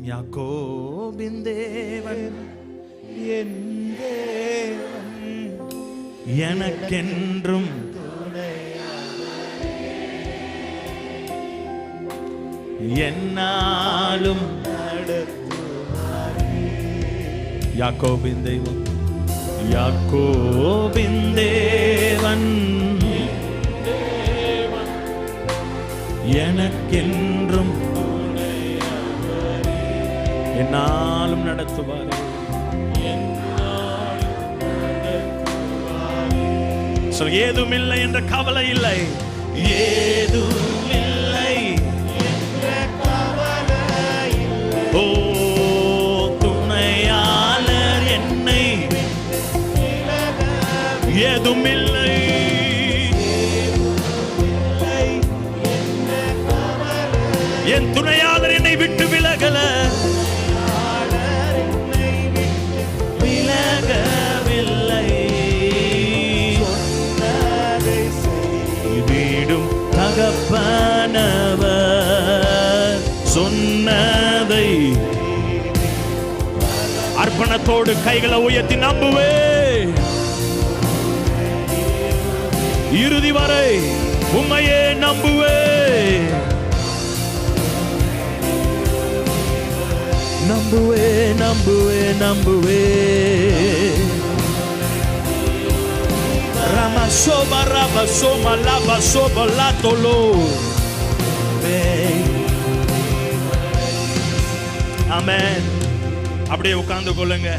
யாக்கோபின் தேவன் என் தேவன் எனக்கென்றும் என்னாலும் யாக்கோபின் தெய்வம், யாக்கோபின் தேவன் எனக்கென்றும் என்னாலும் நடத்துவார். ஏதுமில்லை என்ற கவலை இல்லை, ஏதுமில்லை என்ற கவலை இல்லை. ஓ துணையாளர் என்னை ஏதுமில்லை, என் துணையாளர் என்னை விட்டு விலகல, விலகவில்லை. வீடும் தகப்பனவர் சொன்னதை அர்ப்பணத்தோடு கைகளை உயர்த்தி நம்புவே, இறுதி வரை உம்மையே நம்புவே, நம்புவே நம்புவே நம்புவே. Ramasoba rabasoma labasoba latolo. Amen. அப்படியே உட்கார்ந்து கொள்ளுங்க.